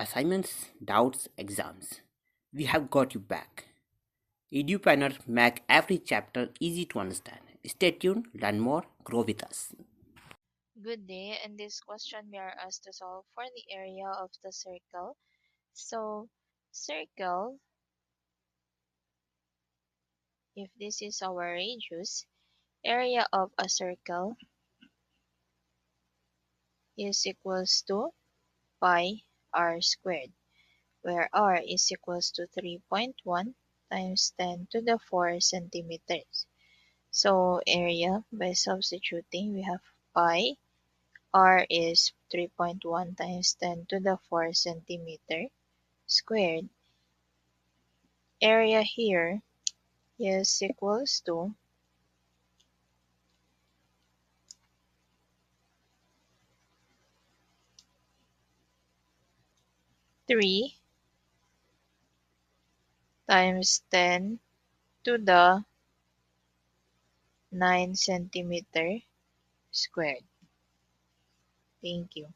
Assignments, doubts, exams. We have got you back. EduPlanner make every chapter easy to understand. Stay tuned, learn more, grow with us. Good day. In this question, we are asked to solve for the area of the circle. So, circle, if this is our radius, area of a circle is equals to pi r squared, where r is equals to 3.1 times 10 to the 4 centimeters. So, area, by substituting, we have pi, r is 3.1 times 10 to the 4 centimeter squared. Area here is equals to 3 times 10 to the 9 centimeter squared. Thank you.